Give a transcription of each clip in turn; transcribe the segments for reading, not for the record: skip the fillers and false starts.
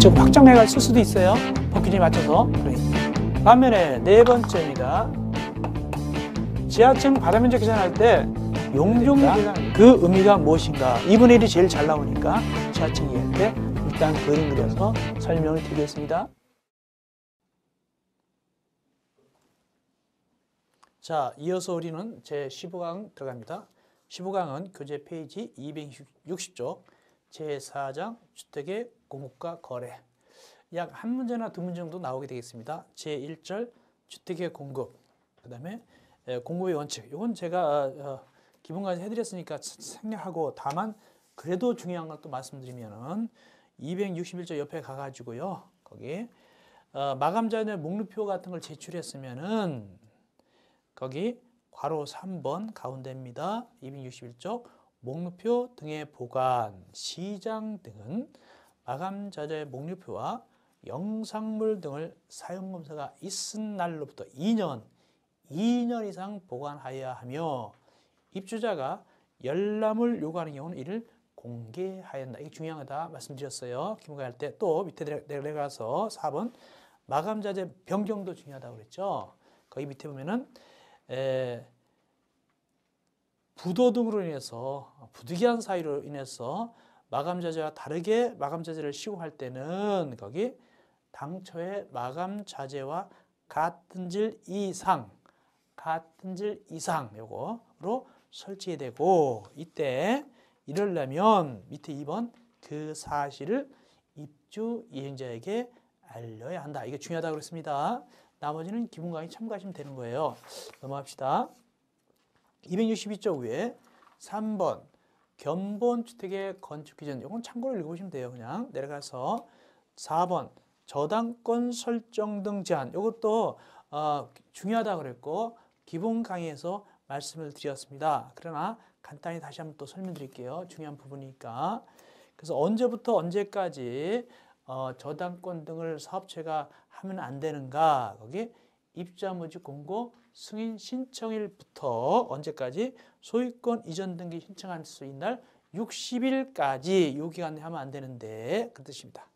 좀 확장해가 쓸 수도 있어요. 법규에 맞춰서. 반면에 네 번째입니다. 지하층 바다 면적 계산할 때 용적률 계산 그 의미가 무엇인가? 2분의 1이 제일 잘 나오니까 지하층 이해할 때 일단 그림 그려서 설명을 드리겠습니다. 자, 이어서 우리는 제 15강 들어갑니다. 15강은 교재 페이지 260쪽 제4장 주택의 공급과 거래. 약 한 문제나 두 문제 정도 나오게 되겠습니다. 제1절 주택의 공급, 그 다음에 공급의 원칙. 이건 제가 기본까지 해드렸으니까 생략하고, 다만 그래도 중요한 것도 말씀드리면은 261조 옆에 가가지고요. 거기 마감자의 목록표 같은 걸 제출했으면은 거기 괄호 3번 가운데입니다. 261조 목록표 등의 보관, 시장 등은 마감자의 목록표와 영상물 등을 사용검사가 있은 날로부터 2년 이상 보관하여야 하며 입주자가 열람을 요구하는 경우는 이를 공개하여야 한다. 이게 중요한 거다 말씀드렸어요. 기본과할 때. 또 밑에 내려가서 4번 마감자재 변경도 중요하다고 그랬죠. 거기 밑에 보면은 부도 등으로 인해서 부득이한 사유로 인해서 마감자재와 다르게 마감자재를 시공할 때는 거기 당초의 마감자재와 같은 질 이상 요거로 설치해야 되고, 이때 이러려면 밑에 2번 그 사실을 입주 이행자에게 알려야 한다. 이게 중요하다고 그랬습니다. 나머지는 기본 강의 참고하시면 되는 거예요. 넘어갑시다. 262쪽 위에 3번 견본주택의 건축 기준, 이건 참고로 읽어보시면 돼요. 그냥 내려가서 4번 저당권 설정 등 제한, 이것도 중요하다고 그랬고 기본 강의에서 말씀을 드렸습니다. 그러나 간단히 다시 한번 또 설명드릴게요. 중요한 부분이니까. 그래서 언제부터 언제까지 저당권 등을 사업체가 하면 안 되는가? 거기 입자무지 공고 승인 신청일부터 언제까지 소유권 이전 등기 신청할 수 있는 날 60일까지 요 기간 내에 하면 안 되는데 그 뜻입니다.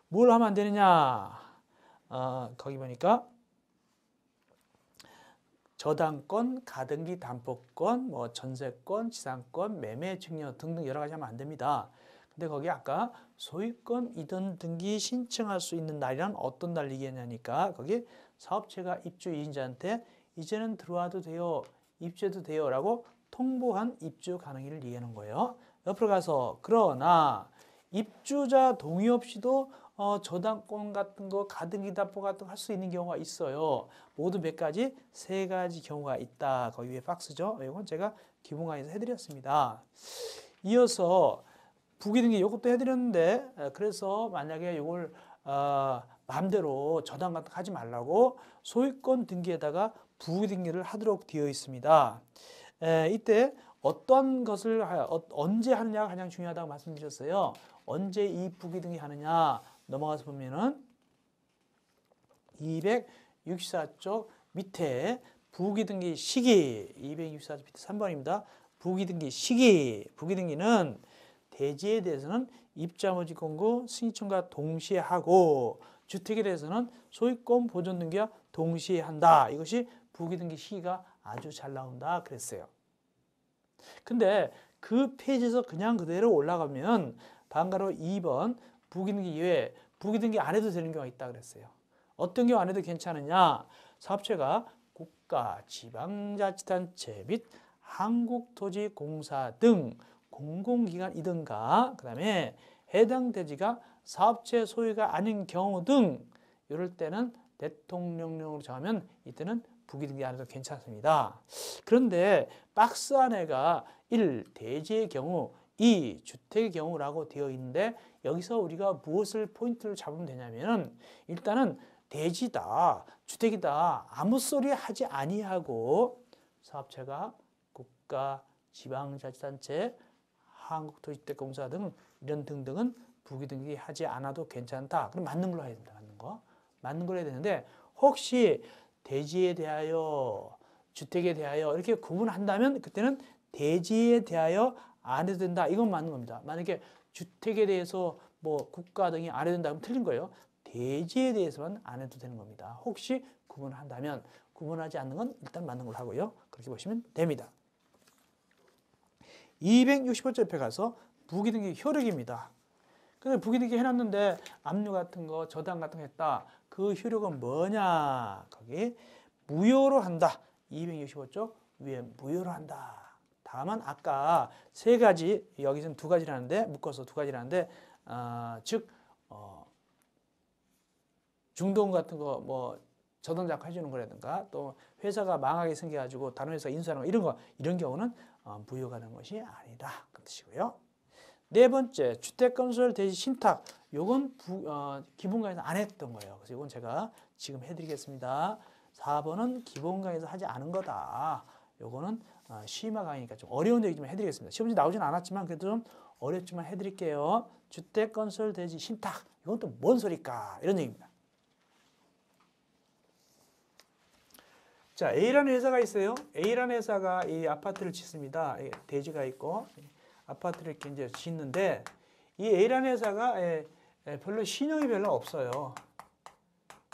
뭘 하면 안 되느냐? 거기 보니까 저당권, 가등기 담보권, 뭐 전세권, 지상권, 매매 증여 등등 여러 가지 하면 안 됩니다. 근데 거기 아까 소유권 이전 등기 신청할 수 있는 날이란 어떤 날 얘기하냐니까 거기 사업체가 입주 이행자한테 이제는 들어와도 돼요, 입주해도 돼요 라고 통보한 입주 가능일을 얘기하는 거예요. 옆으로 가서 그러나 입주자 동의 없이도 저당권 같은 거, 가등기 담보 같은 거 할 수 있는 경우가 있어요. 모두 몇 가지? 3가지 경우가 있다. 거기 위에 박스죠. 이건 제가 기본 강의에서 해드렸습니다. 이어서 부기등기 이것도 해드렸는데, 그래서 만약에 이걸 마음대로 저당 같은 거 하지 말라고 소유권 등기에다가 부기등기를 하도록 되어 있습니다. 이때 어떤 것을 언제 하느냐가 가장 중요하다고 말씀드렸어요. 언제 이 부기등기 하느냐? 넘어가서 보면은 264쪽 밑에 부기등기 시기, 264쪽 밑에 3번입니다. 부기등기 시기. 부기등기는 대지에 대해서는 입자무지 공고 승인청과 동시에 하고 주택에 대해서는 소유권 보존 등기와 동시에 한다. 이것이 부기등기 시기가 아주 잘 나온다 그랬어요. 근데 그 페이지에서 그냥 그대로 올라가면 다음가로 2번 부기등기 이외에 부기등기 안 해도 되는 경우가 있다 그랬어요. 어떤 경우 안 해도 괜찮으냐? 사업체가 국가, 지방자치단체 및 한국토지공사 등 공공기관이든가 그 다음에 해당 대지가 사업체 소유가 아닌 경우 등 이럴 때는 대통령령으로 정하면 이때는 부기등기 안 해도 괜찮습니다. 그런데 박스 안에가 1. 대지의 경우, 2. 주택의 경우라고 되어 있는데 여기서 우리가 무엇을 포인트를 잡으면 되냐면 일단은 대지다, 주택이다 아무 소리 하지 아니하고 사업체가 국가, 지방자치단체, 한국토지주택공사 등 이런 등등은 부기등기 하지 않아도 괜찮다. 그럼 맞는 걸로 해야 된다. 맞는 걸로 해야 되는데 혹시 대지에 대하여, 주택에 대하여 이렇게 구분한다면 그때는 대지에 대하여 안 해도 된다. 이건 맞는 겁니다. 만약에 주택에 대해서 뭐 국가 등이 안 해도 된다면 틀린 거예요. 대지에 대해서만 안 해도 되는 겁니다. 혹시 구분한다면 구분하지 않는 건 일단 맞는 걸로 하고요. 그렇게 보시면 됩니다. 265쪽 옆에 가서 부기등기 효력입니다. 근데 부기등기 해놨는데 압류 같은 거, 저당 같은 거 했다. 그 효력은 뭐냐? 거기 무효로 한다. 265쪽 위에 무효로 한다. 다만 아까 세 가지, 여기서는 두 가지라는데 묶어서 두 가지라는데 즉 중도금 같은 거 뭐 저당 잡고 해주는 거라든가 또 회사가 망하게 생겨가지고 다른 회사 인수하는 거 이런 경우는 무효가 되는 것이 아니다. 그 뜻이고요. 네 번째, 주택건설 대지 신탁. 요건 기본 강의에서 안 했던 거예요. 그래서 이건 제가 지금 해드리겠습니다. 4번은 기본 강의에서 하지 않은 거다. 요거는 시마 강의니까 좀 어려운 얘기 좀 해드리겠습니다. 시험지 나오진 않았지만 그래도 좀 어렵지만 해드릴게요. 주택건설 대지 신탁. 이건 또 뭔 소리까? 이런 얘기입니다. 자, A라는 회사가 있어요. A라는 회사가 이 아파트를 짓습니다. 대지가 있고 아파트를 이렇게 이제 짓는데 이 A라는 회사가 별로 신용이 별로 없어요.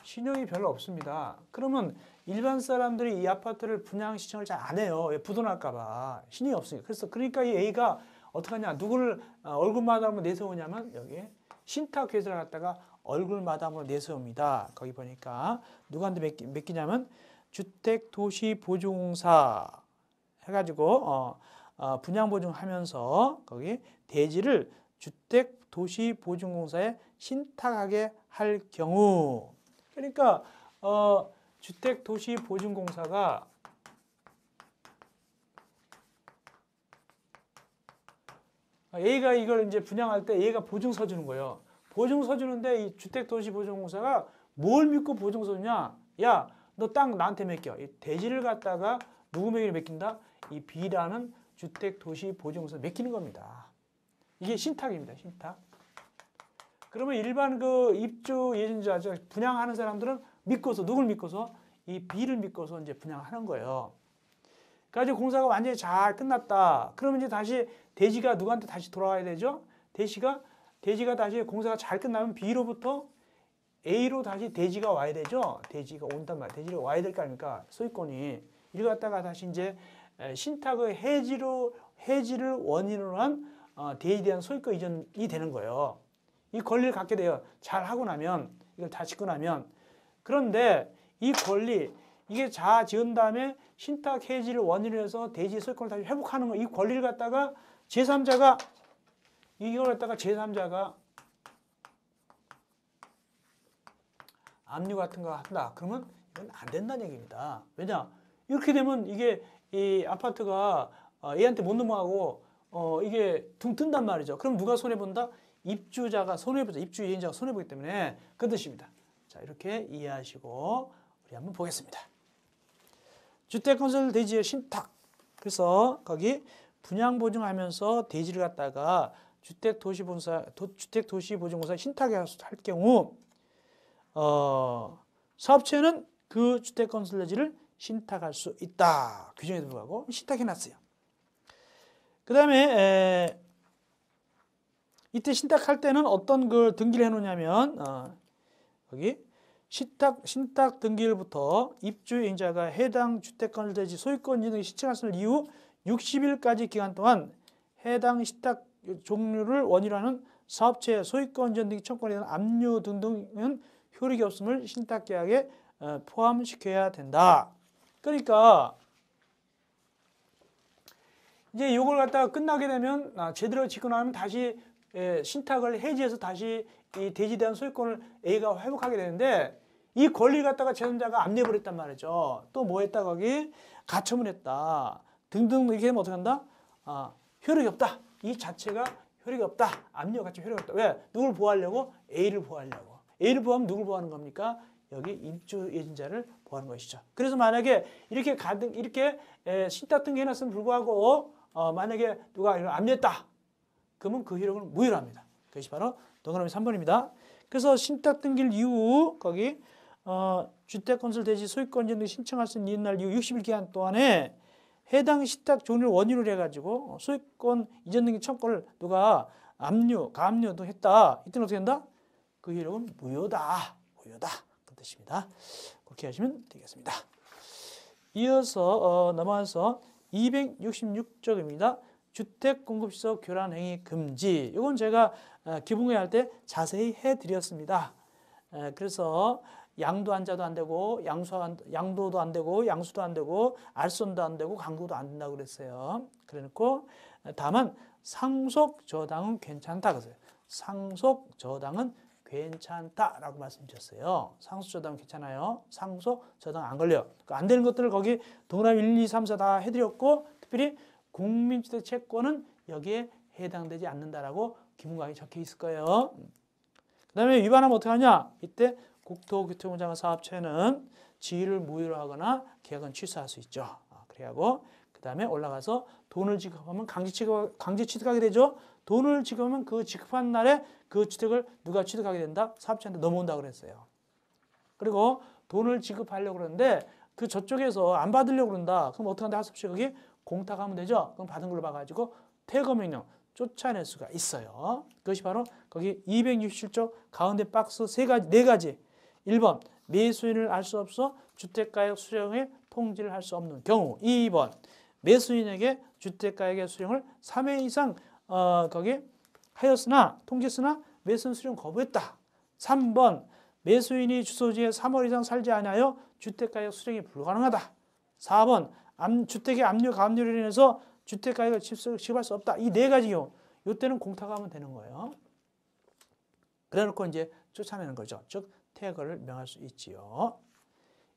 신용이 별로 없습니다. 그러면 일반 사람들이 이 아파트를 분양 신청을 잘 안 해요. 부도날까 봐. 신용이 없으니까. 그러니까 이 A가 어떻게 하냐. 누구를 얼굴 마담으로 내세우냐면 여기 신탁 회사를 갖다가 얼굴 마담으로 내세웁니다. 거기 보니까 누구한테 맡기냐면 주택도시보증공사 해가지고 분양보증하면서 거기 대지를 주택도시보증공사에 신탁하게 할 경우, 그러니까 주택도시보증공사가 A가 이걸 이제 분양할 때 A가 보증서 주는 거예요. 보증서 주는데 이 주택도시보증공사가 뭘 믿고 보증서 주냐? 야, 너 땅 나한테 맡겨. 이 대지를 갖다가 누구에게 맡긴다? 이 B라는 주택도시보증공사 맡기는 겁니다. 이게 신탁입니다. 신탁. 그러면 일반 그 입주 예정자 분양하는 사람들은 믿고서 누굴 믿고서 이 B를 믿고서 이제 분양하는 거예요. 그래서 공사가 완전히 잘 끝났다. 그러면 이제 다시 대지가 누구한테 다시 돌아와야 되죠? 대지가 다시 공사가 잘 끝나면 B로부터 A로 다시 대지가 와야 되죠. 대지가 온단 말이에요. 대지가 와야 될 거 아닙니까? 소유권이. 이걸 갖다가 다시 이제 신탁의 해지를 원인으로 한 대지에 대한 소유권 이전이 되는 거예요. 이 권리를 갖게 돼요. 잘 하고 나면, 이걸 다 짓고 나면. 그런데 이 권리, 이게 다 지은 다음에 신탁 해지를 원인으로 해서 대지 소유권을 다시 회복하는 거, 이 권리를 갖다가 제3자가 압류 같은 거 한다. 그러면 이건 안 된다는 얘기입니다. 왜냐? 이렇게 되면 이게 이 아파트가 얘한테 못 넘어가고 이게 둥 뜬단 말이죠. 그럼 누가 손해본다? 입주자가 손해보죠. 입주 예인자가 손해보기 때문에 그 뜻입니다. 자, 이렇게 이해하시고 우리 한번 보겠습니다. 주택건설 대지의 신탁. 그래서 거기 분양보증하면서 대지를 갖다가 주택도시보증공사 신탁에 할 경우 사업체는 그 주택건설 대지를 신탁할 수 있다. 규정에도 불구하고 신탁해놨어요. 그 다음에 이때 신탁할 때는 어떤 걸 등기를 해놓냐면 여기 신탁 등기일부터 입주인자가 해당 주택건설 대지 소유권 등을 신청할 이후 60일까지 기간 동안 해당 신탁 종류를 원인으로 하는 사업체의 소유권 이전 등기 청구권에 대한 압류 등등은 효력이 없음을 신탁계약에 포함시켜야 된다. 그러니까 이제 이걸 갖다가 끝나게 되면 제대로 짓고 나면 다시 신탁을 해지해서 다시 이 대지에 대한 소유권을 A가 회복하게 되는데 이 권리를 갖다가 제3자가 압류해버렸단 말이죠. 또 뭐 했다 거기 가처분했다 등등 이렇게 하면 어떻게 한다? 효력이 없다. 이 자체가 효력이 없다. 압류 가처분 효력이 없다. 왜? 누굴 보호하려고? A를 보호하려고. A를 보호하면 누굴 보호하는 겁니까? 여기 입주 예정자를 보호하는 것이죠. 그래서 만약에 이렇게 신탁 등기 해놨으면 불구하고 만약에 누가 이걸 압류했다. 그러면 그 효력을 무효로 합니다. 그것이 바로 동그라미 3번입니다. 그래서 신탁 등기일 이후 거기 주택건설 대지 소유권 이전 등 신청할 수 있는 날 이후 60일 기간 동안에 해당 신탁 종류를 원인으로 해가지고 소유권 이전 등기 청구를 누가 압류, 가압류도 했다. 이때는 어떻게 된다? 그 효력은 무효다. 무효다. 그 뜻입니다. 그렇게 하시면 되겠습니다. 이어서 넘어가서 266쪽입니다. 주택공급시설 교란행위 금지. 이건 제가 기본구역 할 때 자세히 해드렸습니다. 그래서 양도한자도 안 되고 양도도 안 되고 양수도 안 되고 알선도 안 되고 강도도 안 된다고 그랬어요. 그래놓고 다만 상속저당은 괜찮다 그랬어요. 상속저당은 괜찮다라고 말씀드렸어요. 상속저당 괜찮아요. 상속저당 안 걸려요. 그러니까 안 되는 것들을 거기 동그라미 1, 2, 3, 4 다 해드렸고 특별히 국민주택 채권은 여기에 해당되지 않는다라고 기본강의에 적혀 있을 거예요. 그 다음에 위반하면 어떻게 하냐? 이때 국토교통부장관 사업체는 지위를 무효로 하거나 계약은 취소할 수 있죠. 그래 하고 그 다음에 올라가서 돈을 지급하면 강제 취득하게 되죠. 돈을 지급하면 그 지급한 날에 그 주택을 누가 취득하게 된다? 사업체한테 넘어온다고 그랬어요. 그리고 돈을 지급하려고 그러는데 그 저쪽에서 안 받으려고 그런다. 그럼 어떻게 한다? 할 수 없이 거기 공탁하면 되죠. 그럼 받은 걸로 봐가지고 퇴거명령 쫓아낼 수가 있어요. 그것이 바로 거기 267조 가운데 박스 네 가지. 1번 매수인을 알 수 없어 주택가액 수령에 통지를 할 수 없는 경우. 2번 매수인에게 주택가액의 수령을 3회 이상 거기 하였으나 통지했으나 매수인 수령 거부했다. 3번 매수인이 주소지에 3월 이상 살지 않아요 주택가액 수령이 불가능하다. 4번 주택의 압류, 가압류로 인해서 주택가액을 지급할 수 없다. 이 네 가지 경우. 이때는 공탁하면 되는 거예요. 그래놓고 이제 쫓아내는 거죠. 즉 퇴거를 명할 수 있지요.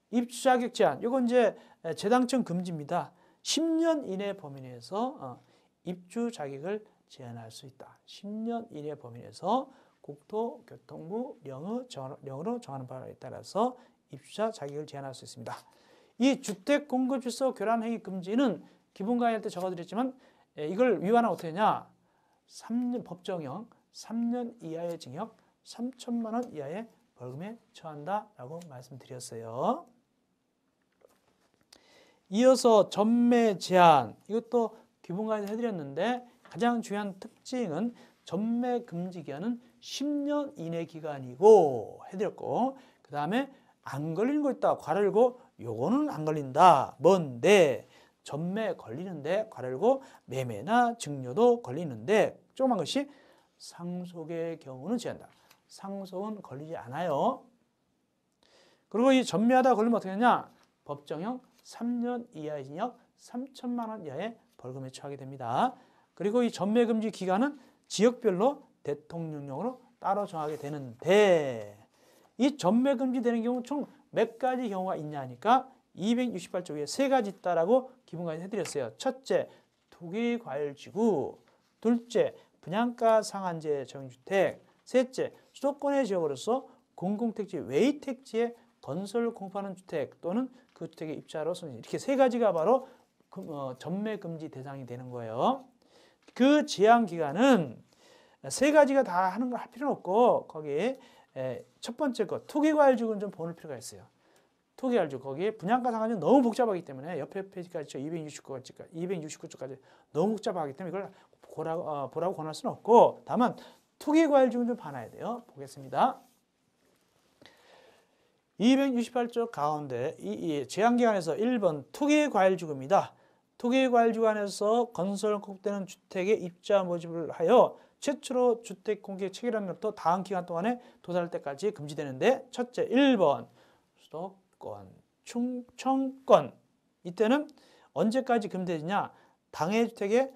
입주 자격 제한. 이건 이제 재당첨 금지입니다. 10년 이내 범위 내에서 입주 자격을 제한할 수 있다. 10년 이내 범위 내에서 국토교통부 령으로 정하는 바에 따라서 입주자 자격을 제한할 수 있습니다. 이 주택공급시설 교란행위 금지는 기본 강의할 때 적어드렸지만 이걸 위반하면 어떻게 되냐? 3년 법정형 3년 이하의 징역 3천만 원 이하의 벌금에 처한다라고 말씀드렸어요. 이어서 전매 제한. 이것도 기본 강의에서 해드렸는데 가장 중요한 특징은 전매 금지 기간은 10년 이내 기간이고 해드렸고 그 다음에 안 걸리는 거 있다. 괄호열고 요거는 안 걸린다. 뭔데? 전매 걸리는데 괄호열고 매매나 증여도 걸리는데 조그만 것이 상속의 경우는 제한다. 상속은 걸리지 않아요. 그리고 이 전매하다 걸리면 어떻게 하냐? 법정형 3년 이하의 징역 3천만 원 이하의 벌금에 처하게 됩니다. 그리고 이 전매 금지 기간은 지역별로 대통령령으로 따로 정하게 되는데 이 전매 금지되는 경우 총 몇 가지 경우가 있냐니까 268조에 세 가지 있다라고 기본까지 해드렸어요. 첫째, 투기과열지구. 둘째, 분양가 상한제 정주택. 셋째, 수도권의 지역으로서 공공택지 외의 택지에 건설 공급하는 주택 또는 그 주택의 입주자로 선정. 이렇게 세 가지가 바로 전매 금지 대상이 되는 거예요. 그 제한 기간은 세 가지가 다 하는 걸 할 필요는 없고 거기에 첫 번째 거 투기과열지구는 좀 보는 필요가 있어요. 투기과열지구 거기에 분양가 상한제는 너무 복잡하기 때문에 옆에 페이지까지 269쪽까지 너무 복잡하기 때문에 이걸 보라고 권할 수는 없고 다만 투기과열지구는 좀 봐놔야 돼요. 보겠습니다. 268조 가운데 이 제한기간에서 1번 투기과열지구입니다. 투기과열지구 안에서 건설 공급되는 주택의 입자 모집을 하여 최초로 주택 공개 체결한 날부터 다음 기간 동안에 도달할 때까지 금지되는데 첫째 1번 수도권, 충청권 이때는 언제까지 금지되느냐? 당해 주택에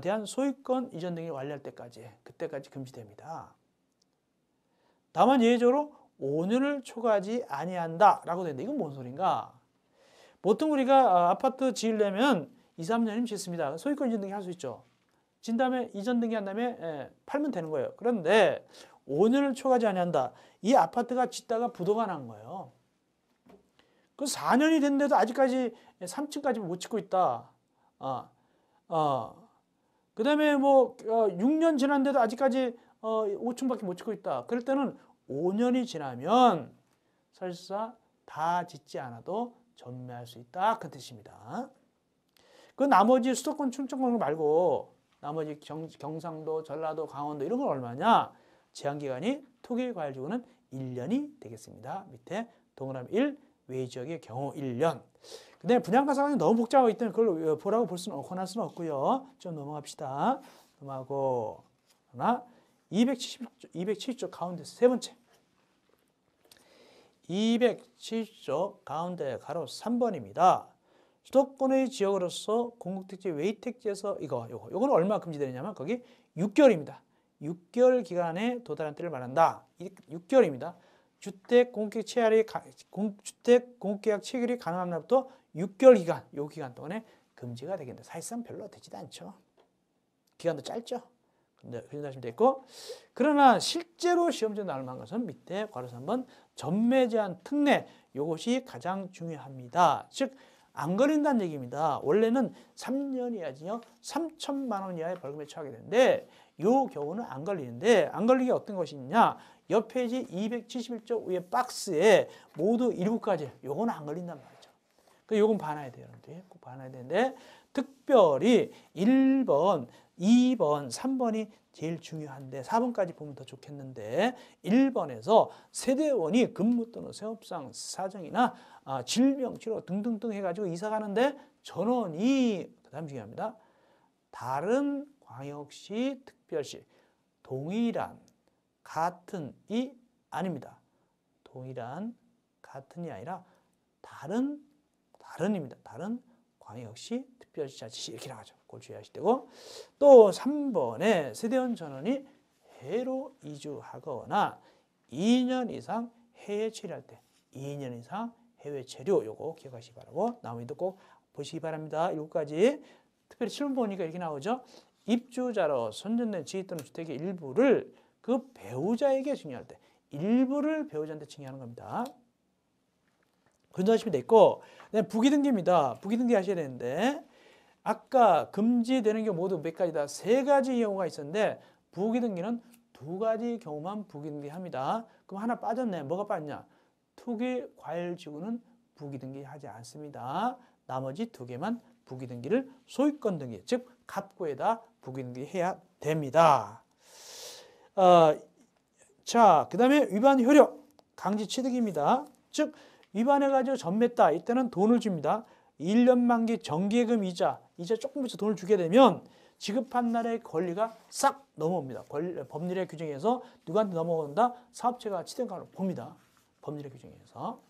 대한 소유권 이전 등이 완료할 때까지 그때까지 금지됩니다. 다만 예외적으로 5년을 초과하지 아니한다라고 되는데 이건 뭔 소린가? 보통 우리가 아파트 지으려면 2, 3년이면 짓습니다. 소유권 이전 등기 할 수 있죠. 진 다음에 이전 등기한 다음에 팔면 되는 거예요. 그런데 5년을 초과하지 아니한다. 이 아파트가 짓다가 부도가 난 거예요. 그 4년이 됐는데도 아직까지 3층까지 못 짓고 있다. 그 다음에 뭐 6년 지났는데도 아직까지 5층밖에 못 짓고 있다. 그럴 때는 5년이 지나면 설사 다 짓지 않아도 전매할 수 있다. 그 뜻입니다. 그 나머지 수도권 충청권 말고 나머지 경상도, 전라도, 강원도 이런 건 얼마냐? 제한기간이 투기과열지구는 1년이 되겠습니다. 밑에 동그라미 1, 외지역의 경우 1년. 그 다음에 분양가 상황이 너무 복잡하기 때문에 그걸 보라고 권할 수는 없고요. 좀 넘어갑시다. 넘어가고 하나 270조 가운데 세 번째 270조 가운데 가로 3번입니다. 수도권의 지역으로서 공급택지, 외택지에서 요거는 얼마 금지되느냐면 거기 6개월입니다. 6개월 기간에 도달한 때를 말한다. 6개월입니다. 주택 공급계약 체결이 가능한 날부터 6개월 기간, 요 기간 동안에 금지가 되겠는데 사실상 별로 되지도 않죠. 기간도 짧죠. 근데 그렇게 하시면 되겠고, 그러나 실제로 시험지에 나올 만한 것은 밑에 괄호 3번 전매 제한 특례, 요것이 가장 중요합니다. 즉 안 걸린다는 얘기입니다. 원래는 3년 이하지요. 3천만 원 이하의 벌금에 처하게 되는데 요 경우는 안 걸리는데, 안 걸리게 어떤 것이 있냐? 옆 페이지 271쪽 위에 박스에 모두 7가지, 요거는 안 걸린단 말이죠. 그 요건 봐놔야 돼요. 여러분들 꼭 봐놔야 되는데, 특별히 1번, 2번, 3번이 제일 중요한데 4번까지 보면 더 좋겠는데, 1번에서 세대원이 근무 또는 생업상 사정이나 질병, 치료 등등등 해가지고 이사 가는데 전원이, 그 다음 중요합니다. 다른 광역시, 특별시, 동일한, 같은이 아닙니다. 동일한, 같은이 아니라 다른입니다. 다른 광역시, 특별시, 자치시 이렇게 나가죠. 그걸 주의하셔야 되고, 또 3번에 세대원 전원이 해로 이주하거나 2년 이상 해외 체류할 때 2년 이상 해외 체류, 요거 기억하시기 바라고, 나머지도 꼭 보시기 바랍니다. 7가지. 특별히 실문 보니까 이렇게 나오죠. 입주자로 선정된 지위 또는 주택의 일부를 그 배우자에게 증여할 때, 일부를 배우자한테 증여하는 겁니다. 근저하시면 되겠고, 부기등기입니다. 부기등기 하셔야 되는데, 아까 금지되는 경우 모두 몇 가지다? 3가지 경우가 있었는데, 부기등기는 2가지 경우만 부기등기 합니다. 그럼 하나 빠졌네. 뭐가 빠졌냐? 투기과열지구는 부기등기 하지 않습니다. 나머지 2개만 부기등기를 소유권 등기, 즉 갑구에다 부기등기 해야 됩니다. 자, 그 다음에 위반 효력, 강제 취득입니다. 즉 위반해가지고 전매했다. 이때는 돈을 줍니다. 1년 만기 정기예금 이자 조금 붙여 돈을 주게 되면 지급한 날의 권리가 싹 넘어옵니다. 법률의 규정에서 누구한테 넘어온다? 사업체가 취득권을 봅니다. 법률의 규정에서.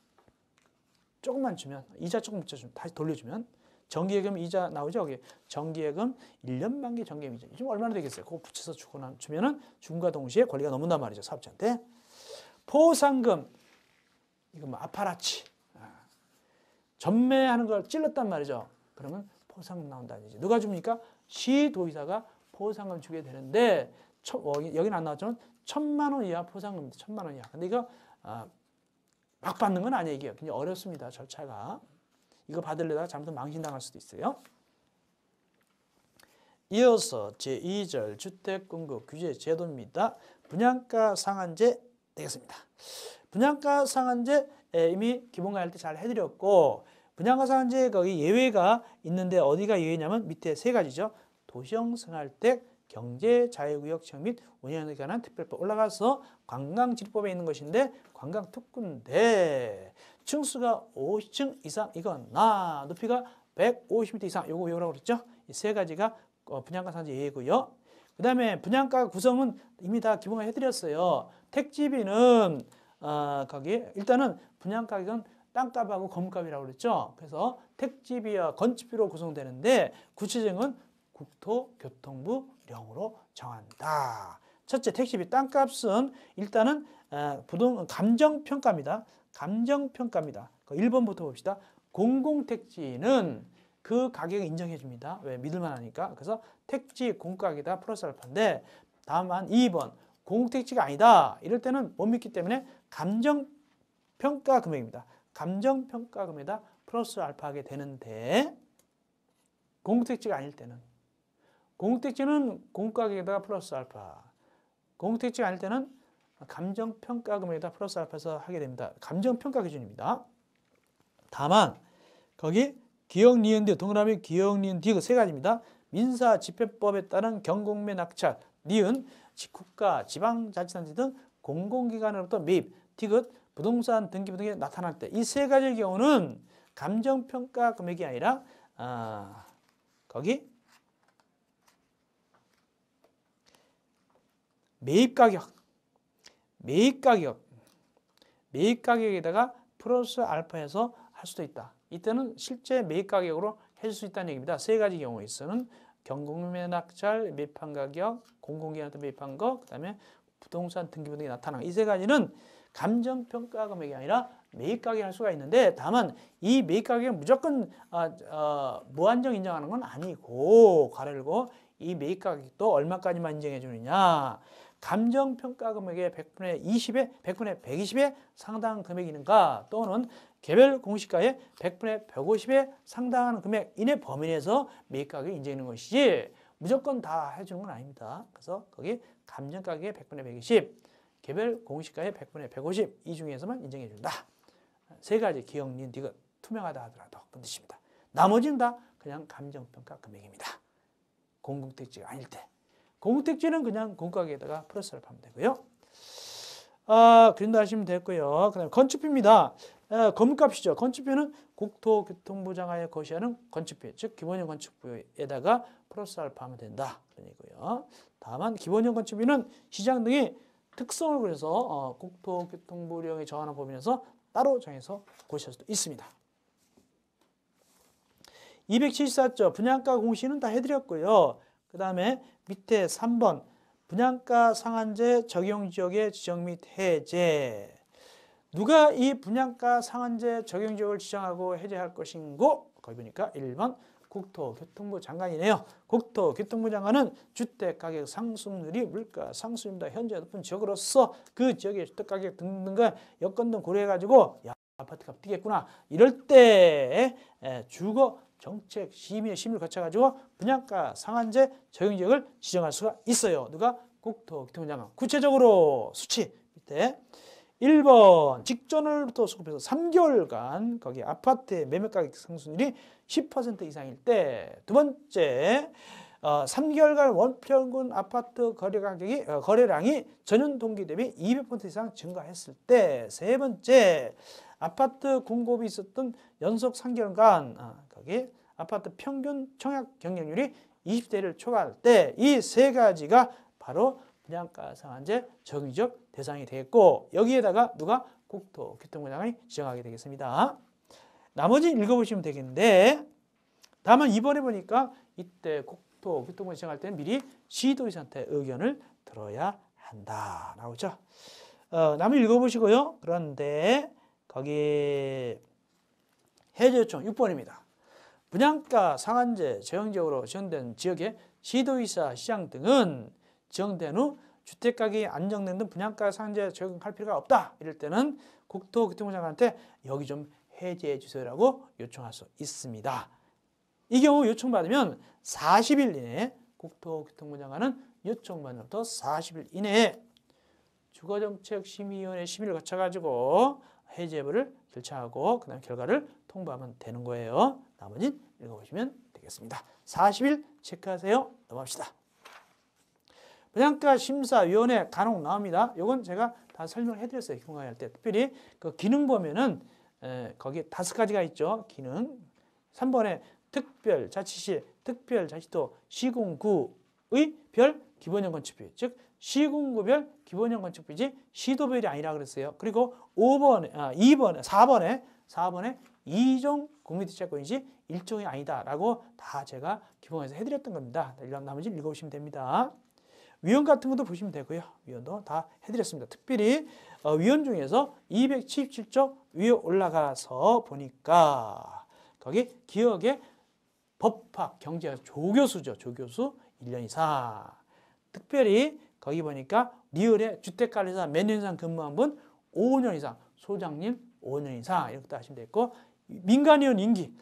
조금만 주면, 이자 조금 붙여주면, 다시 돌려주면, 정기예금 이자 나오죠? 여기 정기예금 1년 만기 정기예금 이자. 지금 얼마나 되겠어요? 그거 붙여서 주면은 주금과 동시에 권리가 넘는단 말이죠. 사업자한테. 포상금, 이거 뭐 아파라치. 전매하는 걸 찔렀단 말이죠. 그러면 포상금 나온다는 얘기죠. 누가 줍니까? 시도의사가 포상금 주게 되는데, 여기는 안 나왔지만 1,000만 원 이하 포상금입니다. 1,000만 원 이하. 근데 이거 막 받는 건 아니에요. 이게 굉장히 어렵습니다. 절차가. 이거 받으려다가 잘못하면 망신당할 수도 있어요. 이어서 제2절 주택공급 규제 제도입니다. 분양가 상한제 되겠습니다. 분양가 상한제 이미 기본가 할 때 잘 해드렸고, 분양가 상한제 거기 예외가 있는데 어디가 예외냐면 밑에 3가지죠. 도시형생활택, 경제자유구역 지역 및 운영에 관한 특별법 올라가서 관광지법에 있는 것인데, 관광특구인데 층수가 50층 이상 이거나 높이가 150m 이상, 요거 외우라고 그랬죠. 이 3가지가 분양가 상한제 예외고요. 그 다음에 분양가 구성은 이미 다 기본화 해드렸어요. 택지비는 거기 일단은 분양가격은 땅값하고 건물값이라고 그랬죠. 그래서 택지비와 건축비로 구성되는데 구체적인 국토교통부 령으로 정한다. 첫째, 택지비 땅값은 일단은 감정평가입니다. 감정평가입니다. 1번부터 봅시다. 공공택지는 그 가격을 인정해 줍니다. 왜? 믿을만 하니까. 그래서 택지 공가격이다 플러스 알파인데, 다만 2번 공공택지가 아니다. 이럴 때는 못 믿기 때문에 감정평가 금액입니다. 감정평가 금액에다 플러스 알파 하게 되는데, 공공택지가 아닐 때는, 공공택지는 공가격에다가 플러스 알파, 공공택지가 아닐 때는 감정평가 금액에다 플러스 알파해서 하게 됩니다. 감정평가 기준입니다. 다만 거기 기역, 니은, 디, 동그라미 기역, 니은, 디 그 3가지입니다. 민사집행법에 따른 경공매 낙찰, 니은 국가, 지방자치단체 등 공공기관으로부터 매입, 티귿, 부동산 등기부 등이 나타날 때 이 세 가지의 경우는 감정평가 금액이 아니라 거기 매입가격에다가 플러스 알파해서 할 수도 있다. 이때는 실제 매입가격으로 해줄 수 있다는 얘기입니다. 세 가지 경우에 있어서는 경공매 낙찰, 매입한 가격, 공공기관한테 매입한 거, 그 다음에 부동산 등기부 등이 나타나는 이 세 가지는 감정평가 금액이 아니라 매입가격 할 수가 있는데, 다만 이 매입가격은 무조건 무한정 인정하는 건 아니고, 가로 열고 이 매입가격도 얼마까지만 인정해 주느냐, 감정평가 금액의 100분의 20에 100분의 120에 상당한 금액이 있는가, 또는 개별 공시가의 100분의 150에 상당한 금액 이내 범위 내에서 매입가격이 인정되는 것이지 무조건 다 해주는 건 아닙니다. 그래서 거기 감정가격의 100분의 120, 개별 공시가의 100분의 150 이 중에서만 인정해 준다. 세 가지 기억, 니은, 디귿 투명하다 하더라도 그런 뜻입니다. 나머지는 다 그냥 감정평가 금액입니다. 공공택지가 아닐 때. 공공택지는 그냥 공가격에다가 플러스를 하면 되고요. 그림도 하시면 되고요. 그 다음에 건축비입니다. 건물값이죠. 건축비는 국토교통부 장하에 거시하는 건축비, 즉 기본형 건축비에다가 플러스 알파 하면 된다. 그런 얘기고요. 다만 기본형 건축비는 시장 등의 특성을 그래서 국토교통부령에 정하는 법인에서 따로 정해서 고시할 수도 있습니다. 274조 분양가 공시는 다 해드렸고요. 그 다음에 밑에 3번 분양가 상한제 적용지역의 지정 및 해제. 누가 이 분양가 상한제 적용지역을 지정하고 해제할 것인고? 거기 보니까 1번 국토교통부 장관이네요. 국토교통부 장관은 주택가격 상승률이 물가 상승률보다 현재 높은 지역으로서 그 지역의 주택가격 등등과 여건 등 고려해가지고 야, 아파트값 뛰겠구나. 이럴 때 주거 정책 심의를 거쳐가지고 분양가 상한제 적용지역을 지정할 수가 있어요. 누가? 국토교통부 장관. 구체적으로 수치 밑에 1번 직전월부터 수급해서 3개월간 거기 아파트의 매매가격 상승률이 10% 이상일 때. 두 번째 3개월간 원평균 아파트 거래량이 전년 동기 대비 200% 이상 증가했을 때. 세 번째 아파트 공급이 있었던 연속 3개월간 거기 아파트 평균 청약 경쟁률이 20대를 초과할 때. 이 세 가지가 바로 분양가 상한제 적용지역 대상이 되겠고, 여기에다가 누가? 국토교통부 장관이 지정하게 되겠습니다. 나머지 읽어보시면 되겠는데, 다만 이번에 보니까 이때 국토교통부 지정할 때는 미리 시도의사한테 의견을 들어야 한다 나오죠. 나머지 읽어보시고요. 그런데 거기 해제 요청 6번입니다. 분양가 상한제 적용지역으로 지정된 지역의 시도의사, 시장 등은 지정된 후 주택가격이 안정된 등 분양가 상한제 적용할 필요가 없다. 이럴 때는 국토교통부 장관한테 여기 좀 해제해 주세요라고 요청할 수 있습니다. 이 경우 요청받으면 40일 이내에 국토교통부 장관은 요청받으로부터 40일 이내에 주거정책심의위원회 심의를 거쳐가지고 해제 여부를 결정하고 그 다음에 결과를 통보하면 되는 거예요. 나머지는 읽어보시면 되겠습니다. 40일 체크하세요. 넘어갑시다. 분양가 심사위원회 간혹 나옵니다. 이건 제가 다 설명해 드렸어요. 기본강의할 때. 특별히 그 기능 보면은 거기 5가지가 있죠. 기능. 3번에 특별자치시, 특별자치도 시군구의 별 기본형 건축비. 즉 시군구별 기본형 건축비지 시도별이 아니라 그랬어요. 그리고 4번에 2종 국민주택권이지 1종이 아니다라고 다 제가 기본에서 해드렸던 겁니다. 나머지 읽어보시면 됩니다. 위원 같은 것도 보시면 되고요. 위원도 다 해드렸습니다. 특별히 위원 중에서 277조 위에 올라가서 보니까 거기 기억의 법학 경제 조교수죠. 조교수 1년 이상. 특별히 거기 보니까 리얼의 주택관리사 몇 년 이상 근무한 분 5년 이상, 소장님 5년 이상 이렇게 하시면 되고, 민간위원 임기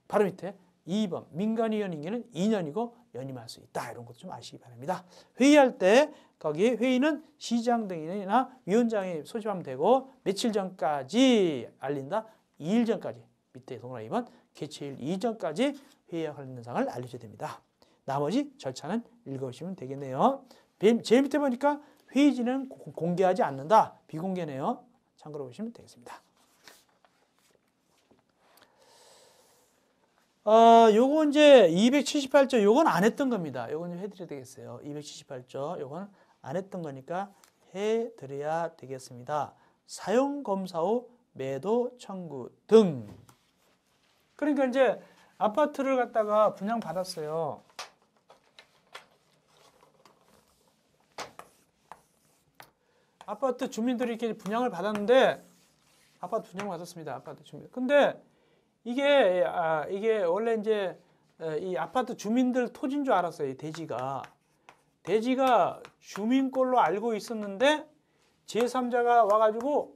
바로 밑에 2번 민간위원 임기는 2년이고 연임할 수 있다. 이런 것도 좀 아시기 바랍니다. 회의할 때 거기 회의는 시장 등이나 위원장이 소집하면 되고 며칠 전까지 알린다. 2일 전까지 밑에 동그라미 2번 개최일 이전까지 회의와 관련된 사항을 알려줘야 됩니다. 나머지 절차는 읽어보시면 되겠네요. 제일 밑에 보니까 회의지는 공개하지 않는다. 비공개네요. 참고로 보시면 되겠습니다. 요거 이제 278조 요건 안 했던 겁니다. 요건 좀 해드려야 되겠어요. 278조 요건 안 했던 거니까 해드려야 되겠습니다. 사용검사 후 매도 청구 등. 그러니까 이제 아파트를 갖다가 분양받았어요. 아파트 주민들이 이렇게 분양을 받았는데 아파트 분양 받았습니다. 아파트 주민. 근데 이게 원래 이제 이 아파트 주민들 토지인 줄 알았어요. 이 대지가 주민 걸로 알고 있었는데 제3자가 와가지고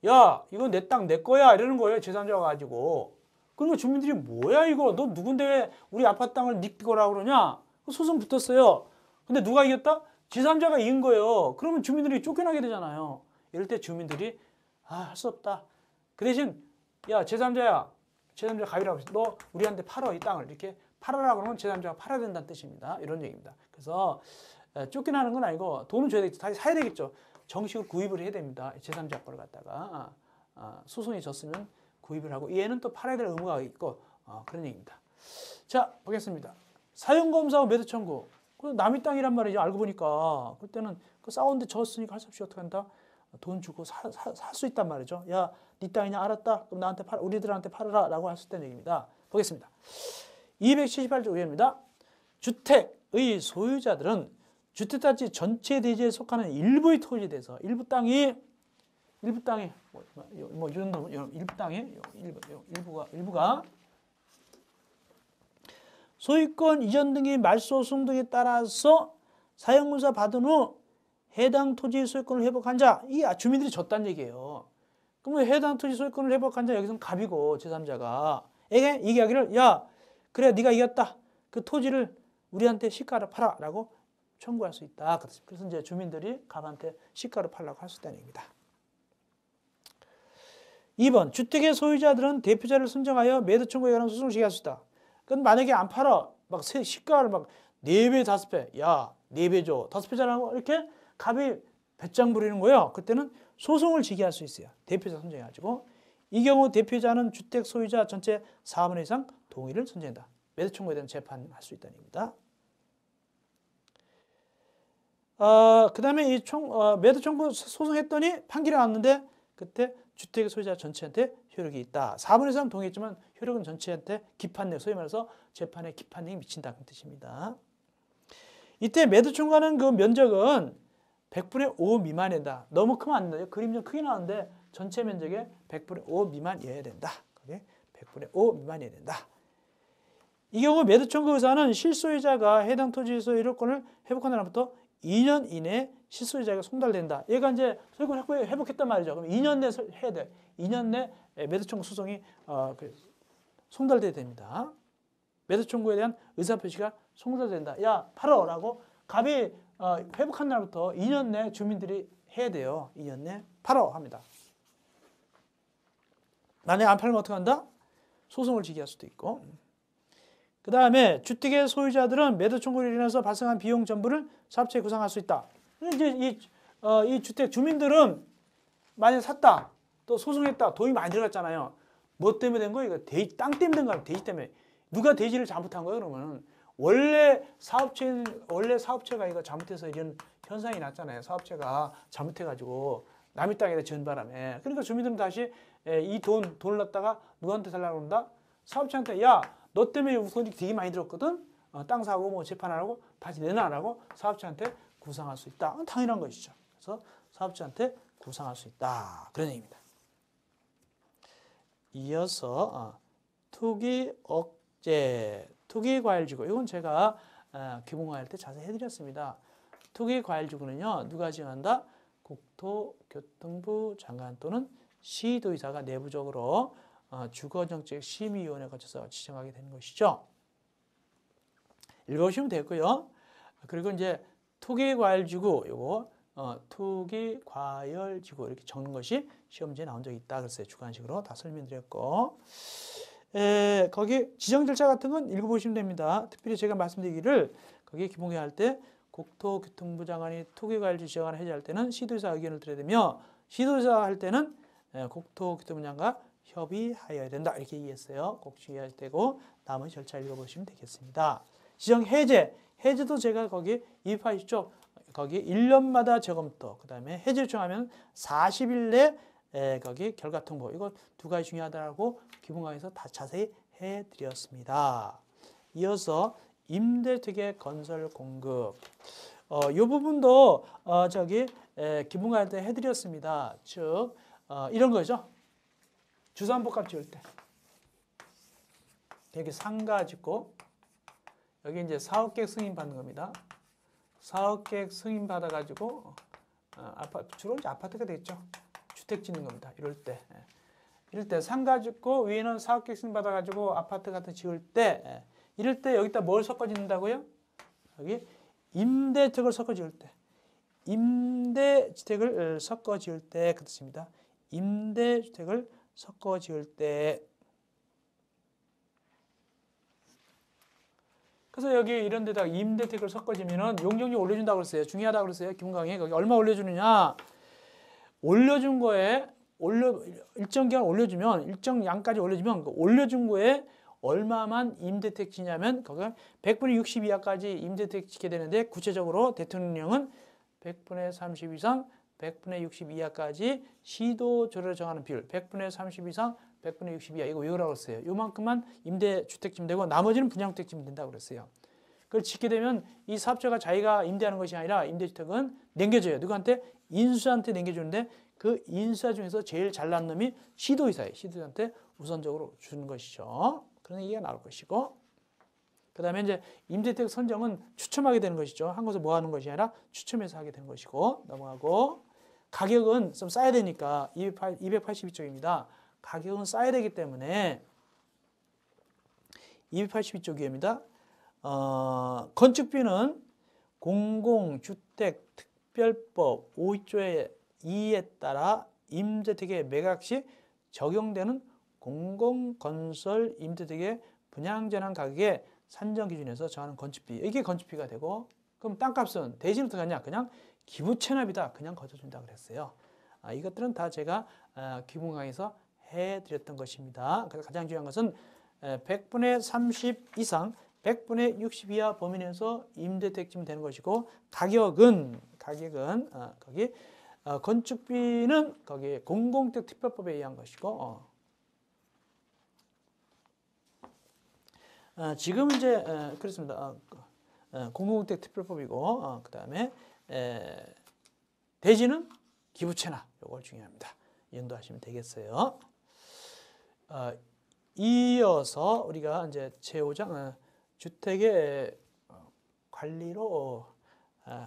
야 이건 내 땅 내 거야 이러는 거예요. 제3자가 와가지고. 그러니까 주민들이 뭐야 이거 너 누군데 왜 우리 아파트 땅을 네 거라고 그러냐. 소송 붙었어요. 근데 누가 이겼다? 제3자가 이긴 거예요. 그러면 주민들이 쫓겨나게 되잖아요. 이럴 때 주민들이 할 수 없다. 그 대신 야 제3자야 가위라고 너 우리한테 팔아 이 땅을 이렇게 팔아라 그러면 제3자가 팔아야 된다는 뜻입니다. 이런 얘기입니다. 그래서 쫓겨나는 건 아니고 돈은 줘야 되겠죠. 다시 사야 되겠죠. 정식으로 구입을 해야 됩니다. 제3자 거를 갖다가 소송이 졌으면 구입을 하고 얘는 또 팔아야 될 의무가 있고 그런 얘기입니다. 자 보겠습니다. 사용검사 후 매도 청구. 남의 땅이란 말이죠. 알고 보니까 그때는 그 싸우는데 졌으니까 할 수 없이 어떻게 한다? 돈 주고 살 수 있단 말이죠. 야, 네 땅이냐 알았다. 그럼 나한테 우리들한테 팔아라라고 할 수 있다는 얘기입니다. 보겠습니다. 278조 의회입니다. 주택의 소유자들은 주택단지 전체 대지에 속하는 일부의 토지에 대해서 일부 땅이 일부 땅에 일부가 소유권 이전 등의 말소송 등에 따라서 사용검사 받은 후 해당 토지의 소유권을 회복한 자, 이 주민들이 졌다는 얘기예요. 그러면 해당 토지 소유권을 회복한 자 여기서는 갑이고 제3자가 얘기하기를 야 그래 네가 이겼다. 그 토지를 우리한테 시가로 팔아라고 청구할 수 있다. 그래서 이제 주민들이 갑한테 시가로 팔라고 할 수 있다는 얘기입니다. 2번 주택의 소유자들은 대표자를 선정하여 매도 청구에 관한 소송을 제기할 수 있다. 그럼 만약에 안 팔아 막 시가를 막 4배 5배 야 4배 줘 5배잖아 이렇게 갑이 배짱 부리는 거예요. 그때는 소송을 제기할 수 있어요. 대표자 선정해가지고 이 경우 대표자는 주택 소유자 전체 4분의 1 이상 동의를 선정한다. 매도 청구에 대한 재판을 할 수 있다는 얘기입니다. 그 다음에 이 매도 청구 소송했더니 판결이 나왔는데 그때 주택 소유자 전체한테 효력이 있다. 4분의 3 동의했지만 효력은 전체한테 기판력, 소위 말해서 재판에 기판력이 미친다는 뜻입니다. 이때 매도 청구하는 그 면적은 100분의 5 미만이어야 된다. 너무 크면 안 돼요. 그림 좀 크게 나오는데 전체 면적의 100분의 5 미만이어야 된다. 그게 100분의 5 미만이어야 된다. 이 경우 매도 청구 의사는 실소유자가 해당 토지 소유권을 회복한 날부터 2년 이내에 실소유자가 송달된다. 얘가 이제 소유권 회복했단 말이죠. 그럼 2년 내에 해야 돼. 2년 내 매도 청구 소송이 송달돼야 됩니다. 매도 청구에 대한 의사표시가 송달된다. 야 팔어라고 갑이 회복한 날부터 2년 내 주민들이 해야 돼요. 2년 내 팔어 합니다. 만약에 안 팔면 어떻게 한다? 소송을 제기할 수도 있고. 그 다음에 주택의 소유자들은 매도 청구로 인해서 발생한 비용 전부를 사업체에 구상할 수 있다. 이제 이 주택 주민들은 만약에 샀다, 또 소송했다, 돈이 많이 들어갔잖아요. 뭐 때문에 된 거예요? 이거 땅 때문에 된 거예요. 대지 때문에. 누가 대지를 잘못한 거예요? 그러면 원래 사업체가 이거 잘못해서 이런 현상이 났잖아요. 사업체가 잘못해가지고 남의 땅에다 지은 바람에. 그러니까 주민들은 다시 이 돈을 넣었다가 누구한테 달라고 한다? 사업체한테 야, 너 때문에 우선이 되게 많이 들었거든. 땅 사고 뭐 재판하라고 다시 내놔라고 사업체한테 구상할 수 있다. 당연한 것이죠. 그래서 사업체한테 구상할 수 있다. 그런 얘기입니다. 이어서 투기 억제, 투기 과열지구. 이건 제가 기본화할 때 자세히 해드렸습니다. 투기 과열지구는요. 누가 지정한다? 국토교통부 장관 또는 시도의사가 내부적으로 주거정책심의위원회에 거쳐서 지정하게 되는 것이죠. 읽어보시면 되고요. 그리고 이제 투기과열지구, 요거 투기과열지구 이렇게 적는 것이 시험지에 나온 적이 있다. 그랬어요. 주관식으로 다 설명드렸고, 거기 지정 절차 같은 건 읽어보시면 됩니다. 특별히 제가 말씀드리기를 거기 기본계획 할 때 국토교통부 장관이 토기관리 지정안을 해제할 때는 시도지사 의견을 들어야 되며 시도지사 할 때는 국토교통부 장관과 협의하여야 된다. 이렇게 얘기했어요. 꼭 주의할 때고 나머지 절차 읽어보시면 되겠습니다. 지정 해제도 제가 거기 280쪽 거기 1년마다 재검토 그 다음에 해제 요청하면 40일 내 거기 결과 통보 이거 두 가지 중요하다고 기본 강의에서 다 자세히 해드렸습니다. 이어서 임대택의 건설 공급 이 부분도 저기 기본 강의 때 해드렸습니다. 즉 이런 거죠. 주산복합 지을 때 여기 상가 짓고 여기 이제 사업계획 승인 받는 겁니다. 사업계획 승인 받아가지고 주로 이제 아파트가 되겠죠. 주택 짓는 겁니다. 이럴 때 상가 짓고 위에는 사업계획 승인 받아가지고 아파트 같은 지을 때 이럴 때 여기다 뭘 섞어 짓는다고요? 여기 임대주택을 섞어 지을 때 임대주택을 섞어 지을 때 그 뜻입니다. 임대주택을 섞어 지을 때 그래서 여기 이런 데다가 임대택을 섞어 지면은 용적률 올려준다고 그랬어요. 중요하다고 그랬어요. 기본 강의 거기 얼마 올려주느냐? 올려준 거에 일정 기간 올려주면 일정 양까지 올려주면 그 올려준 거에 얼마만 임대택 지냐면 거기 100분의 60 이하까지 임대택 짓게 되는데 구체적으로 대통령령은 100분의 30 이상 100분의 60 이하까지 시도조례를 정하는 비율 100분의 30 이상 100분의 60 이하 이거 외우라고 했어요. 요만큼만 임대주택 지면 되고 나머지는 분양주택 지면 된다고 그랬어요. 그걸 짓게 되면 이 사업자가 자기가 임대하는 것이 아니라 임대주택은 남겨줘요. 누구한테? 인수한테 남겨주는데 그 인수자 중에서 제일 잘난 놈이 시도의사예요. 시도의사한테 우선적으로 주는 것이죠. 그런 얘기가 나올 것이고 그 다음에 이제 임대주택 선정은 추첨하게 되는 것이죠. 한 곳에 모아놓은 것이 아니라 추첨해서 하게 되는 것이고 넘어가고 가격은 좀 싸야 되니까 282쪽입니다. 가격은 싸야 되기 때문에 282쪽입니다. 건축비는 공공주택특별법 5조의 2에 따라 임대택의 매각시 적용되는 공공건설 임대택의 분양전환 가격의 산정 기준에서 정하는 건축비 이게 건축비가 되고 그럼 땅값은 대신 어떻게 하냐 그냥 기부채납이다 그냥 거둬준다 그랬어요. 이것들은 다 제가 기본 강의에서 해드렸던 것입니다. 그래서 가장 중요한 것은 100분의 30 이상 100분의 60 이하 범위 내에서 임대택 지면 되는 것이고 가격은 거기 건축비는 거기 공공주택 특별법에 의한 것이고 지금 이제 그렇습니다. 공공주택 특별법이고 그 다음에 대지는 기부채납 이걸 중요합니다. 연도하시면 되겠어요. 이어서 우리가 이제 제5장 주택의 관리로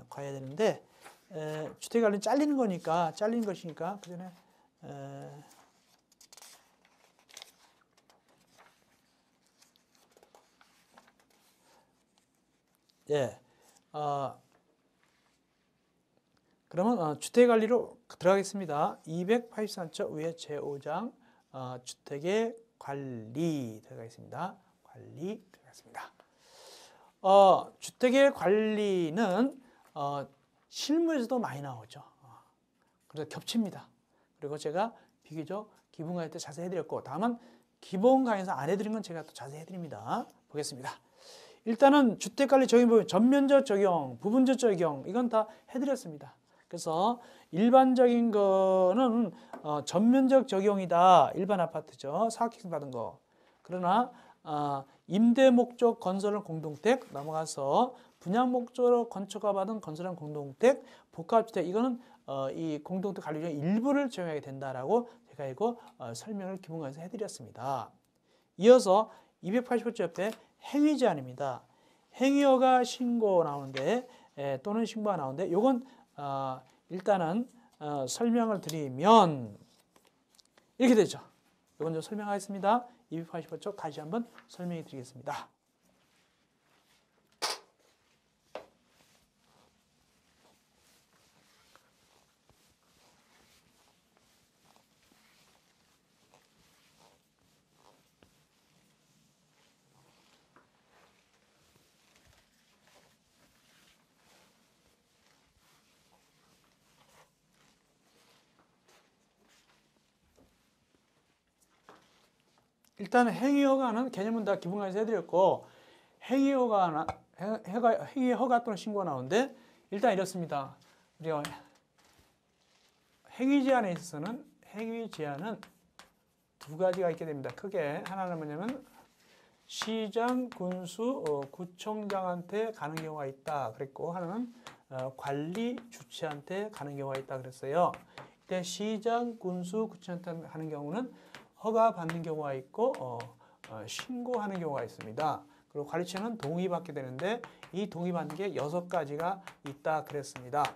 가야 되는데 주택 관리 잘리는 거니까 잘리는 것이니까 그 전에 그러면 주택 관리로 들어가겠습니다. 283쪽 위에 제5장 주택의 관리 들어가겠습니다. 관리 들어가겠습니다. 주택의 관리는 실무에서도 많이 나오죠. 그래서 겹칩니다. 그리고 제가 비교적 기본 강의 때 자세히 해드렸고 다만 기본 강의에서 안 해드린 건 제가 또 자세히 해드립니다. 보겠습니다. 일단은 주택관리 적용 부분 전면적 적용, 부분적 적용 이건 다 해드렸습니다. 그래서 일반적인 거는 전면적 적용이다. 일반 아파트죠. 사학객 받은 거. 그러나 임대 목적 건설은 공동택 넘어가서 분양 목적으로 건축가 받은 건설한 공동택, 복합주택 이거는 이 공동택 관리 중에 일부를 적용하게 된다라고 제가 이거 설명을 기본 강의에서 해드렸습니다. 이어서 285조 옆에 행위 제한입니다. 행위여가 신고 나오는데 또는 신고가 나오는데 이건 일단은 설명을 드리면 이렇게 되죠. 이건 좀 설명하겠습니다. 285쪽 다시 한번 설명해 드리겠습니다. 일단 행위허가는 개념은 다 기본관에서 해드렸고 행위허가 또는 신고가 나오는데 일단 이렇습니다. 우리가 행위 제한에 있어서는 행위 제한은 두 가지가 있게 됩니다. 크게 하나는 뭐냐면 시장, 군수, 구청장한테 가는 경우가 있다 그랬고 하나는 관리 주체한테 가는 경우가 있다 그랬어요. 이때 시장, 군수, 구청한테 가는 경우는 허가 받는 경우가 있고 신고하는 경우가 있습니다. 그리고 관리처는 동의받게 되는데 이 동의받는 게 6가지가 있다 그랬습니다.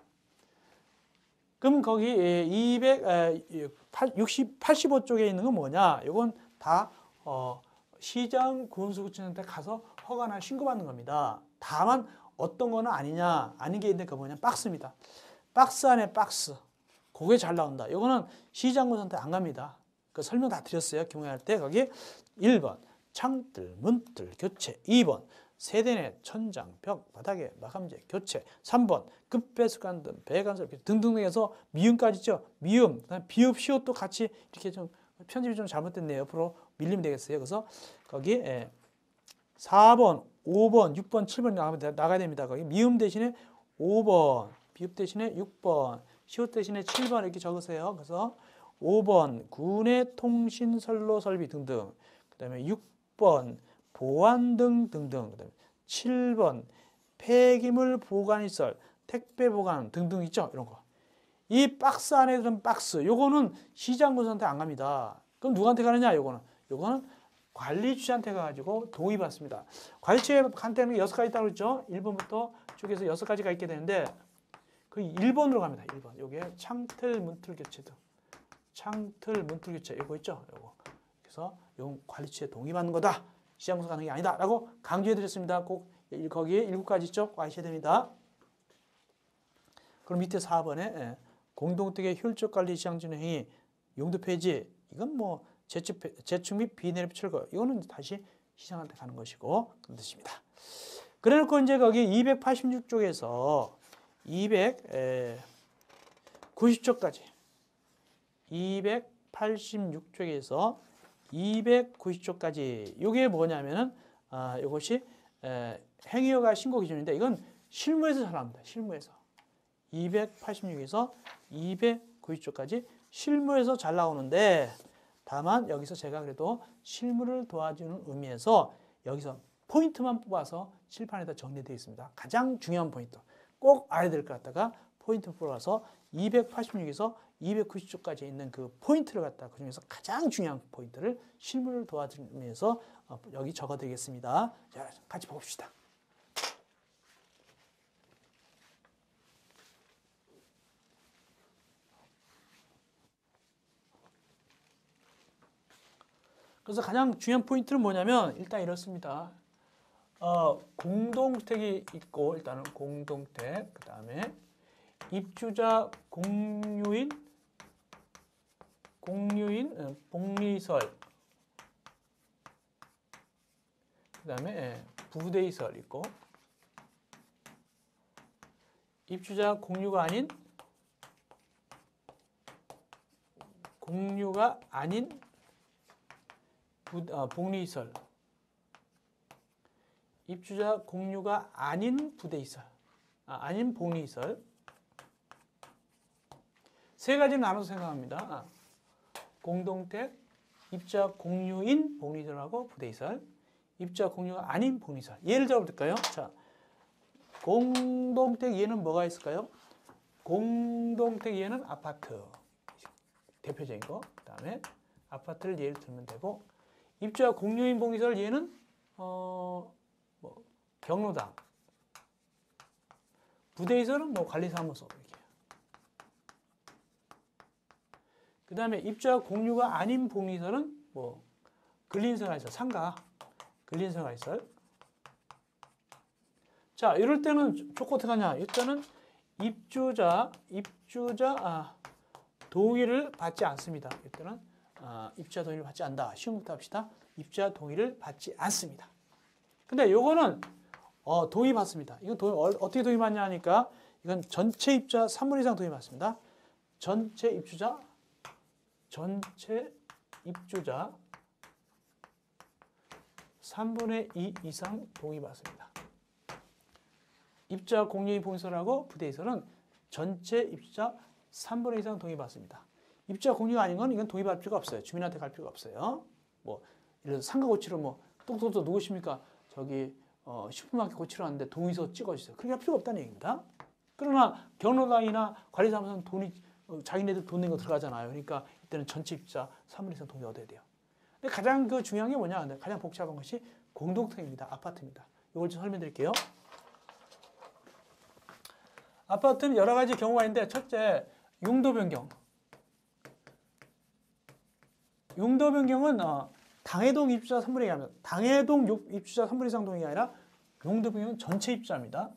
그럼 거기 85쪽에 있는 건 뭐냐? 이건 다 시장, 군수, 구청한테 가서 허가나 신고받는 겁니다. 다만 어떤 거는 아니냐? 아닌 게 있는데 그거 뭐냐? 박스입니다. 박스 안에 박스. 그게 잘 나온다. 이거는 시장, 군수한테 안 갑니다. 그 설명 다 드렸어요. 경영할 때 거기 1번 창틀, 문틀 교체, 2번 세대 내 천장, 벽, 바닥에 마감재 교체, 3번 급배수관 등 배관설 등등 해서 미음까지 있죠. 미음, 그다음에 비읍, 시옷도 같이 이렇게 좀 편집이 좀 잘못됐네요. 옆으로 밀리면 되겠어요. 그래서 거기 4번, 5번, 6번, 7번 나가야 됩니다. 거기 미음 대신에 5번, 비읍 대신에 6번, 시옷 대신에 7번 이렇게 적으세요. 그래서 5번 군의 통신 선로 설비 등등, 그다음에 6번 보안 등등등, 그다음에 7번 폐기물 보관시설, 택배 보관 등등 있죠. 이런 거. 이 박스 안에 들은 박스, 요거는 시장 군수한테 안 갑니다. 그럼 누구한테 가느냐? 요거는 관리주한테 가가지고 동의받습니다. 관리주한테는 6가지 있다고 그랬죠. 1번부터 쭉해서 6가지가 있게 되는데 그 1번으로 갑니다. 1번. 요게 창틀, 문틀 교체 등. 창틀, 문틀 교체 요거 있죠. 요거. 그래서 이건 관리처에 동의받는 거다. 시장군수 가는 게 아니다. 라고 강조해 드렸습니다. 꼭 거기에 7가지 있죠. 꼭 아셔야 됩니다. 그럼 밑에 4번에 공동택의 효율적 관리 시장진행 행위 용도 폐지. 이건 뭐 재축 및 비내립 철거. 이거는 다시 시장한테 가는 것이고 그런 뜻입니다. 그래놓고 이제 거기 286쪽에서 290쪽까지 286쪽에서 290쪽까지 이게 뭐냐면은 이것이 행위허가 신고 기준인데 이건 실무에서 잘 나옵니다. 실무에서 286에서 290쪽까지 실무에서 잘 나오는데 다만 여기서 제가 그래도 실무를 도와주는 의미에서 여기서 포인트만 뽑아서 칠판에다 정리되어 있습니다. 가장 중요한 포인트 꼭 알아야 될 것 같다가 포인트 뽑아서 286에서 290쪽까지 있는 그 포인트를 갖다 그 중에서 가장 중요한 포인트를 실무를 도와주면서 여기 적어드리겠습니다. 자, 같이 봅시다. 그래서 가장 중요한 포인트는 뭐냐면 일단 이렇습니다. 공동주택이 있고 일단은 공동주택, 그 다음에 입주자 공유인 복리설, 그 다음에 부대이설 있고 입주자 공유가 아닌 복리이설, 입주자 공유가 아닌 부대이설, 아닌 복리이설. 세 가지를 나눠서 생각합니다. 공동택, 입주자 공유인 복리이설하고 부대이설, 입주자 공유가 아닌 복리이설. 예를 들어볼까요? 자, 공동택 예는 뭐가 있을까요? 공동택 예는 아파트, 대표적인 거. 그 다음에 아파트를 예를 들면 되고, 입주자 공유인 복리이설 예는 경로당, 부대이설은 관리사무소 이렇게. 그 다음에 입주자 공유가 아닌 복리이설은 근린생활시설, 상가, 근린생활시설. 자, 이럴 때는 조건 어떻게 하냐? 일단은 입주자 동의를 받지 않습니다. 일단은 입주자 동의를 받지 않는다. 쉬운 것부터 합시다. 입주자 동의를 받지 않습니다. 근데 요거는 동의 받습니다. 이건 어떻게 동의 받냐 하니까 이건 전체 입주자 3분 이상 동의 받습니다. 전체 입주자 3분의 2 이상 동의 받습니다. 입주자 공유의 보인설하고 부대이설은 전체 입주자 3분의 2 이상 동의 받습니다. 입주자 공유가 아닌 건 이건 동의 받을 필요가 없어요. 주민한테 갈 필요가 없어요. 뭐 예를 들어서 상가 고치러 뭐 똑똑똑 누구십니까? 저기 슈퍼마켓 고치러 왔는데 동의서 찍어주세요. 그렇게 할 필요가 없다는 얘기입니다. 그러나 경로당이나 관리사무소는 돈이 자기네들 돈 낸 거 들어가잖아요. 그러니까 이때는 전체 입주자 3분의 2 이상 동의 얻어야 돼요. 근데 가장 중요한 게 뭐냐? 가장 복잡한 것이 공동택입니다. 아파트입니다. 이걸 좀 설명드릴게요. 아파트는 여러 가지 경우가 있는데 첫째, 용도 변경. 용도 변경은 당해동 입주자 3분의 2 합니다. 당해동 입주자 3분의 2 이상 동의가 아니라 용도 변경은 전체 입주자입니다.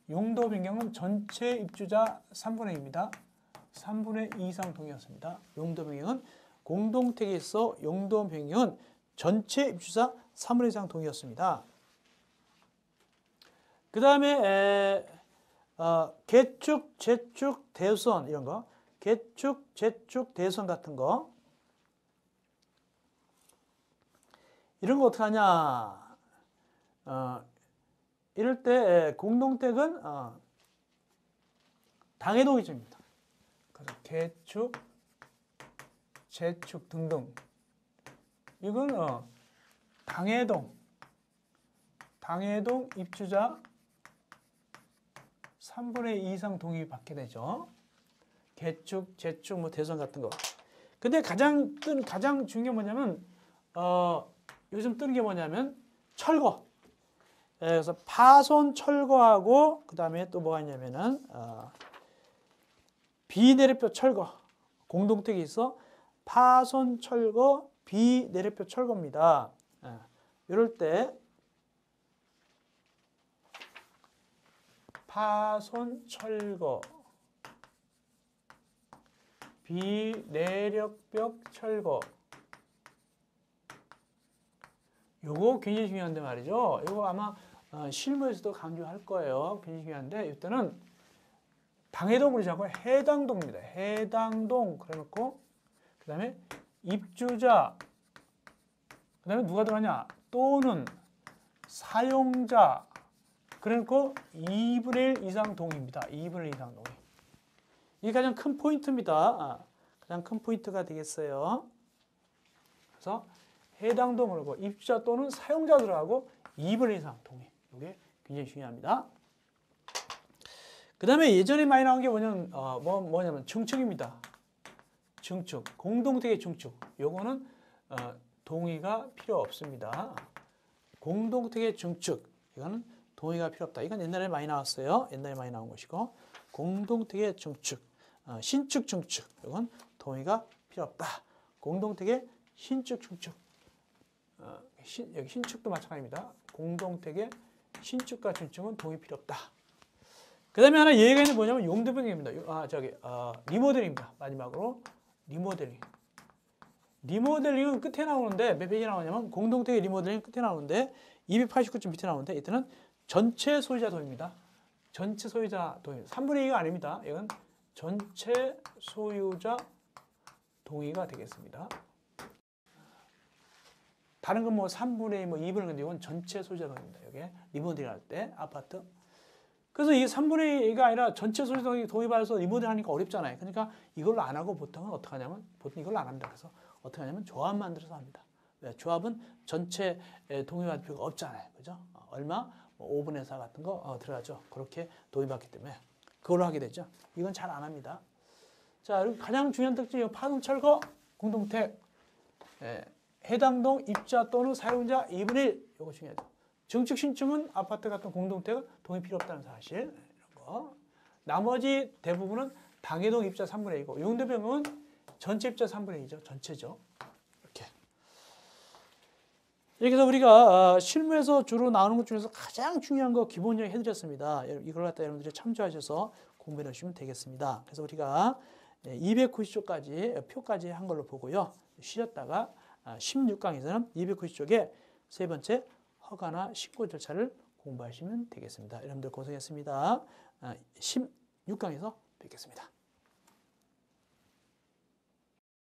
용도 변경은 전체 입주자 3분의 2입니다. 3분의 2 이상 동의였습니다. 용도 변경은 공동택에서 용도 변경은 전체 입주자 3분의 2 이상 동의였습니다. 그 다음에 개축, 재축, 대수원 이런 거, 개축, 재축, 대수원 같은 거 이런 거 어떻게 하냐? 이럴 때 공동택은 당해동 입주입니다. 그래서 개축, 재축 등등 이건 당해동 입주자 3분의 2 이상 동의 받게 되죠. 개축, 재축, 뭐 대선 같은 거. 근데 가장 중요한 게 뭐냐면 요즘 뜨는 게 뭐냐면 철거. 그래서 파손 철거하고 그 다음에 또 뭐가 있냐면은 비내려뼈 철거. 공동택이 있어 파손 철거, 비내려뼈 철거입니다. 이럴 때 파손 철거, 비내력벽 철거. 요거 굉장히 중요한데 말이죠. 이거 아마 실무에서도 강조할 거예요. 굉장히 중요한데 이때는 당해동으로 잡고 해당동입니다. 해당동 그래놓고 그 다음에 입주자 그 다음에 누가 들어가냐 또는 사용자 그래놓고 2분의 1 이상 동의입니다. 2분의 1 이상 동의. 이게 가장 큰 포인트입니다. 가장 큰 포인트가 되겠어요. 그래서 해당동 그러고 입주자 또는 사용자 들어가고 2분의 1 이상 동의. 이게 굉장히 중요합니다. 그 다음에 예전에 많이 나온 게 뭐냐면 증축입니다. 증축, 공동택의 증축. 요거는 동의가 필요 없습니다. 공동택의 증축, 이거는 동의가 필요 없다. 이건 옛날에 많이 나왔어요. 옛날에 많이 나온 것이고 공동택의 증축, 신축 증축, 이건 동의가 필요 없다. 공동택의 신축 증축, 여기 신축도 마찬가지입니다. 공동택의 신축과 증축은 동의 필요 없다. 그 다음에 하나 예외가 있는 뭐냐면 용도 변경입니다. 리모델링입니다. 마지막으로 리모델링. 리모델링은 끝에 나오는데 몇 페이지 나오냐면 공동택의 리모델링 끝에 나오는데 289점 밑에 나오는데 이때는 전체 소유자 동의입니다. 전체 소유자 동의. 3분의 2가 아닙니다. 이건 전체 소유자 동의가 되겠습니다. 다른 건 뭐 3분의 2, 뭐 2분의 1인데 이건 전체 소유자 동의입니다. 이게 리모델링 할 때 아파트. 그래서 이게 3분의 2가 아니라 전체 소유자 동의 받아서 리모델링 하니까 어렵잖아요. 그러니까 이걸로 안 하고 보통은 어떻게 하냐면 보통 이걸로 안 합니다. 그래서 어떻게 하냐면 조합 만들어서 합니다. 왜? 조합은 전체 동의받을 필요가 없잖아요. 그죠? 얼마? 5분의 4 같은 거 들어가죠. 그렇게 동의받기 때문에 그걸로 하게 되죠. 이건 잘 안 합니다. 자, 그리고 가장 중요한 특징이 파손 철거, 공동택, 해당동 입주자 또는 사용자 2분의 1. 이거 중요하죠. 증축 신축은 아파트 같은 공동택은 동의 필요 없다는 사실. 이런 거. 나머지 대부분은 당해동 입주자 3분의 2고 용도 변경은 전체 입주자 3분의 2죠. 전체죠. 이렇게 해서 우리가 실무에서 주로 나오는 것 중에서 가장 중요한 거 기본적으로 해드렸습니다. 이걸 갖다 여러분들이 참조하셔서 공부해 놓으시면 되겠습니다. 그래서 우리가 290쪽까지 표까지 한 걸로 보고요. 쉬었다가 16강에서는 290쪽에 세 번째 허가나 신고 절차를 공부하시면 되겠습니다. 여러분들 고생했습니다. 16강에서 뵙겠습니다.